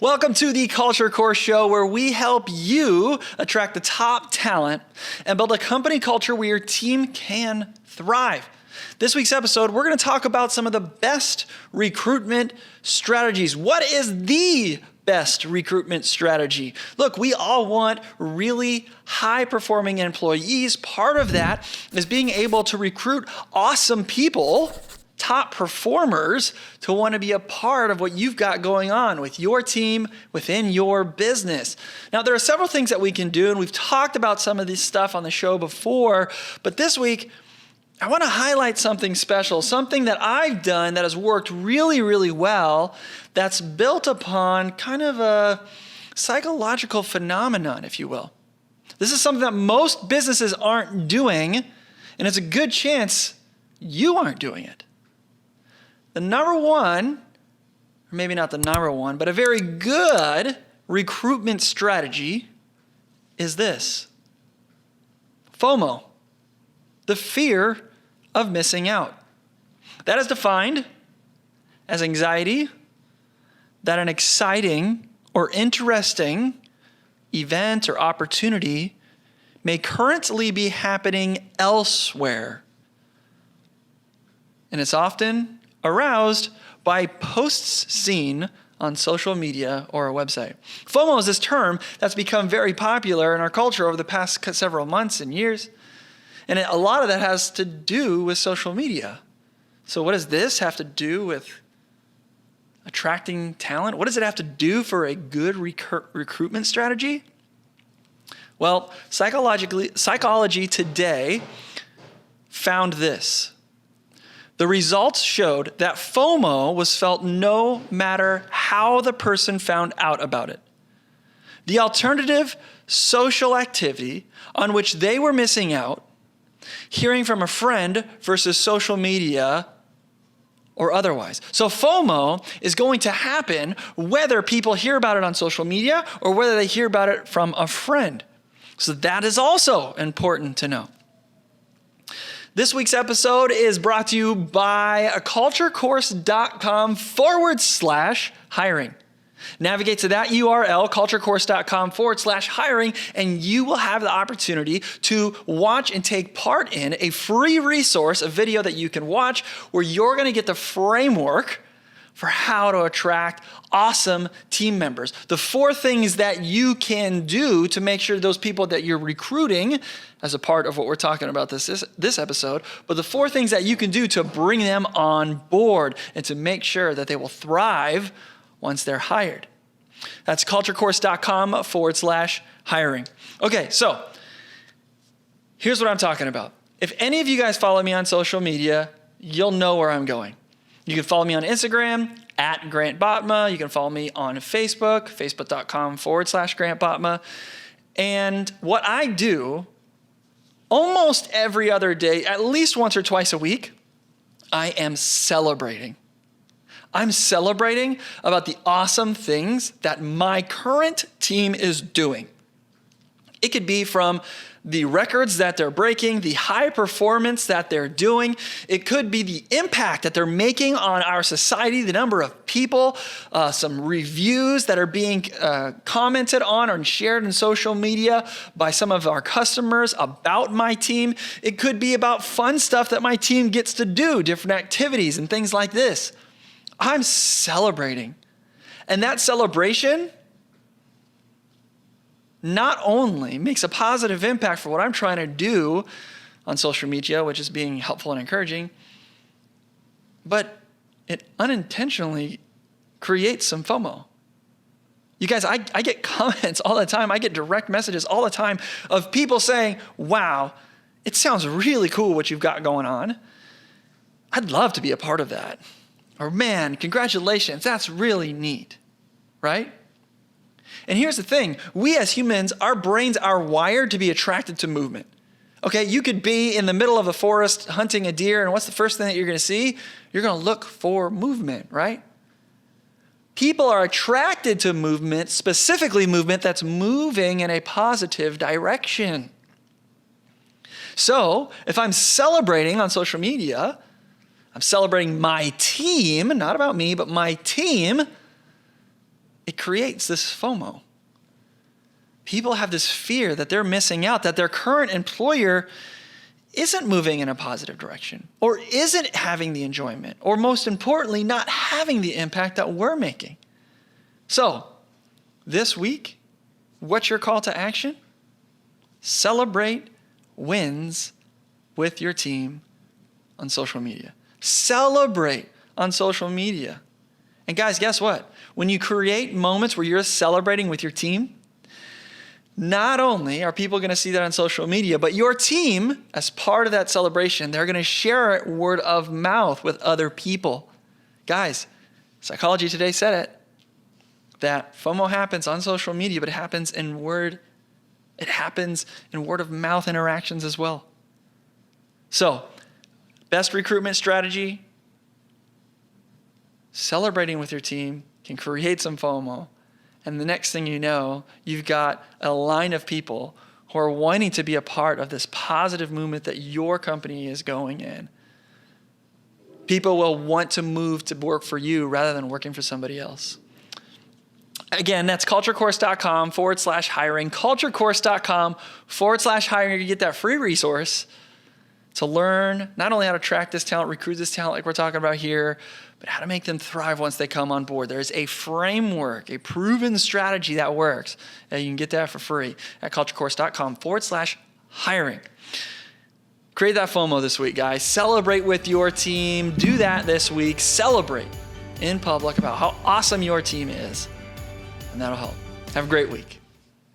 Welcome to the Culture Course Show, where we help you attract the top talent and build a company culture where your team can thrive. This week's episode, we're going to talk about some of the best recruitment strategies. What is the best recruitment strategy? Look, we all want really high-performing employees. Part of that is being able to recruit awesome people, top performers, to want to be a part of what you've got going on with your team within your business. Now, there are several things that we can do, and we've talked about some of this stuff on the show before, but this week, I want to highlight something special, something that I've done that has worked really, really well, that's built upon kind of a psychological phenomenon, if you will. This is something that most businesses aren't doing, and it's a good chance you aren't doing it. The number one, or maybe not the number one, but a very good recruitment strategy is this: FOMO, the fear of missing out. That is defined as anxiety that an exciting or interesting event or opportunity may currently be happening elsewhere. And it's often aroused by posts seen on social media or a website. FOMO is this term that's become very popular in our culture over the past several months and years. And a lot of that has to do with social media. So what does this have to do with attracting talent? What does it have to do for a good recruitment strategy? Well, Psychology Today found this. The results showed that FOMO was felt no matter how the person found out about it. The alternative social activity on which they were missing out, hearing from a friend versus social media or otherwise. So FOMO is going to happen whether people hear about it on social media or whether they hear about it from a friend. So that is also important to know. This week's episode is brought to you by culturecourse.com/hiring. Navigate to that URL, culturecourse.com/hiring, and you will have the opportunity to watch and take part in a free resource, a video that you can watch, where you're going to get the framework for how to attract awesome team members. The 4 things that you can do to make sure those people that you're recruiting, as a part of what we're talking about this episode, but the 4 things that you can do to bring them on board and to make sure that they will thrive once they're hired. That's culturecourse.com/hiring. Okay, so here's what I'm talking about. If any of you guys follow me on social media, you'll know where I'm going. You can follow me on Instagram at Grant Botma. You can follow me on Facebook, facebook.com/Grant Botma. And what I do almost every other day, at least once or twice a week, I am celebrating. I'm celebrating about the awesome things that my current team is doing. It could be from the records that they're breaking, the high performance that they're doing. It could be the impact that they're making on our society, the number of people, some reviews that are being commented on or shared in social media by some of our customers about my team. It could be about fun stuff that my team gets to do, different activities and things like this. I'm celebrating. And that celebration not only makes a positive impact for what I'm trying to do on social media, which is being helpful and encouraging, but it unintentionally creates some FOMO. You guys, I get comments all the time. I get direct messages all the time of people saying, wow, it sounds really cool what you've got going on. I'd love to be a part of that. Or man, congratulations, that's really neat, right? And here's the thing, we as humans, our brains are wired to be attracted to movement. Okay, you could be in the middle of the forest hunting a deer, and what's the first thing that you're gonna see? You're gonna look for movement, right? People are attracted to movement, specifically movement that's moving in a positive direction. So if I'm celebrating on social media, I'm celebrating my team, not about me, but my team, it creates this FOMO. People have this fear that they're missing out, that their current employer isn't moving in a positive direction, or isn't having the enjoyment, or most importantly, not having the impact that we're making. So, this week, what's your call to action? Celebrate wins with your team on social media. Celebrate on social media. And guys, guess what? When you create moments where you're celebrating with your team, not only are people going to see that on social media, but your team, as part of that celebration, they're going to share it word of mouth with other people. Guys, Psychology Today said it, that FOMO happens on social media, but it happens in word of mouth interactions as well. So, best recruitment strategy, celebrating with your team can create some FOMO. And the next thing you know, you've got a line of people who are wanting to be a part of this positive movement that your company is going in. People will want to move to work for you rather than working for somebody else. Again, that's culturecourse.com/hiring, culturecourse.com/hiring. You get that free resource to learn not only how to attract this talent, recruit this talent like we're talking about here, but how to make them thrive once they come on board. There's a framework, a proven strategy that works. And you can get that for free at culturecourse.com/hiring. Create that FOMO this week, guys. Celebrate with your team. Do that this week. Celebrate in public about how awesome your team is. And that'll help. Have a great week.